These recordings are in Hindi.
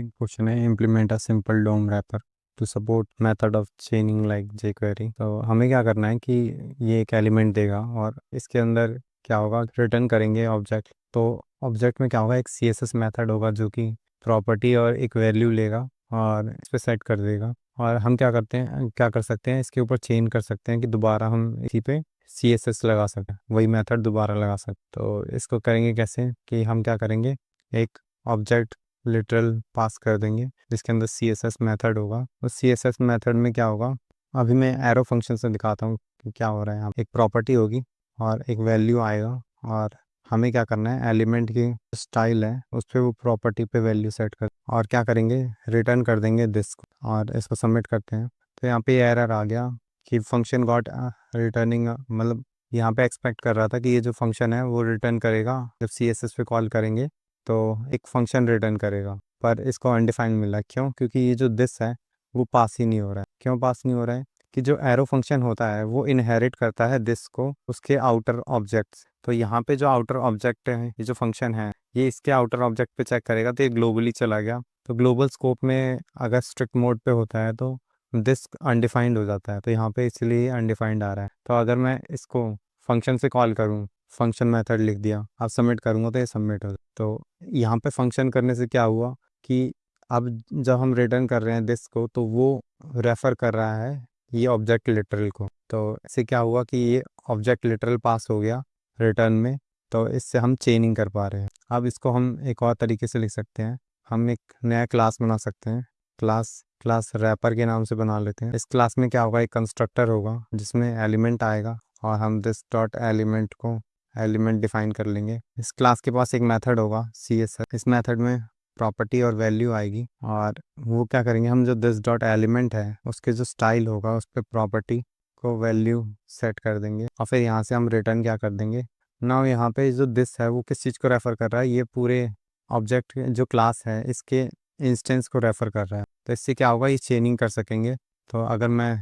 क्वेश्चन है implement a simple DOM wrapper to support method of chaining like jQuery। तो हमें क्या करना है कि ये एक एलिमेंट देगा और इसके अंदर क्या होगा, रिटर्न करेंगे ऑब्जेक्ट। तो ऑब्जेक्ट में क्या होगा, एक CSS मेथड होगा जो कि प्रॉपर्टी और एक वैल्यू लेगा और इस पर सेट कर देगा। और हम क्या कर सकते हैं, इसके ऊपर चेन कर सकते हैं कि दोबारा हम इसी पे CSS लगा सकें, वही मेथड दोबारा लगा सकते। तो इसको करेंगे कैसे कि हम क्या करेंगे, एक ऑब्जेक्ट लिटरल पास कर देंगे जिसके अंदर CSS मेथड होगा। उस CSS मेथड में क्या होगा, अभी मैं एरो फंक्शन से दिखाता हूँ कि क्या हो रहा है। यहाँ एक प्रॉपर्टी होगी और एक वैल्यू आएगा और हमें क्या करना है, एलिमेंट की स्टाइल है उस पर वो प्रॉपर्टी पे वैल्यू सेट कर और क्या करेंगे, रिटर्न कर देंगे दिस और इसको सबमिट करते हैं। तो यहाँ पे एरर आ गया कि फंक्शन गॉट रिटर्निंग, मतलब यहाँ पे एक्सपेक्ट कर रहा था कि ये जो फंक्शन है वो रिटर्न करेगा जब CSS पे कॉल करेंगे तो एक फंक्शन रिटर्न करेगा, पर इसको अनडिफाइंड मिला। क्यों? क्योंकि ये जो दिस है वो पास ही नहीं हो रहा है। क्यों पास नहीं हो रहा है? कि जो एरो फंक्शन होता है वो इनहेरिट करता है दिस को उसके आउटर ऑब्जेक्ट्स। तो यहाँ पे जो आउटर ऑब्जेक्ट है, ये जो फंक्शन है ये इसके आउटर ऑब्जेक्ट पे चेक करेगा, तो ये ग्लोबली चला गया। तो ग्लोबल स्कोप में अगर स्ट्रिक्ट मोड पे होता है तो दिस अनडिफाइंड हो जाता है, तो यहाँ पे इसलिए अनडिफाइंड आ रहा है। तो अगर मैं इसको फंक्शन से कॉल करूँ, फंक्शन मेथड लिख दिया, अब सबमिट करूँगा तो ये सबमिट हो। तो यहाँ पे फंक्शन करने से क्या हुआ कि अब जब हम रिटर्न कर रहे हैं दिस को तो वो रेफर कर रहा है ये ऑब्जेक्ट लिटरल को। तो इससे क्या हुआ कि ये ऑब्जेक्ट लिटरल पास हो गया रिटर्न में, तो इससे हम चेनिंग कर पा रहे हैं। अब इसको हम एक और तरीके से लिख सकते हैं, हम एक नया क्लास बना सकते हैं। क्लास रैपर के नाम से बना लेते हैं। इस क्लास में क्या होगा, एक कंस्ट्रक्टर होगा जिसमें एलिमेंट आएगा और हम दिस डॉट एलिमेंट को एलिमेंट डिफाइन कर लेंगे। इस क्लास के पास एक मेथड होगा CSS, इस मेथड में प्रॉपर्टी और वैल्यू आएगी और वो क्या करेंगे, हम जो दिस डॉट एलिमेंट है उसके जो स्टाइल होगा उस पर प्रॉपर्टी को वैल्यू सेट कर देंगे और फिर यहाँ से हम रिटर्न क्या कर देंगे ना। यहाँ पे जो दिस है वो किस चीज़ को रेफर कर रहा है, ये पूरे ऑब्जेक्ट जो क्लास है इसके इंस्टेंस को रेफर कर रहा है। तो इससे क्या होगा, ये चेनिंग कर सकेंगे। तो अगर मैं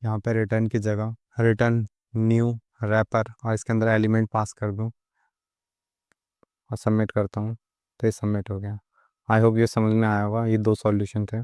यहाँ पे रिटर्न की जगह रिटर्न न्यू रैपर और इसके अंदर एलिमेंट पास कर दूँ और सबमिट करता हूँ तो ये सबमिट हो गया। आई होप ये समझ में आया होगा। ये दो सॉल्यूशन थे।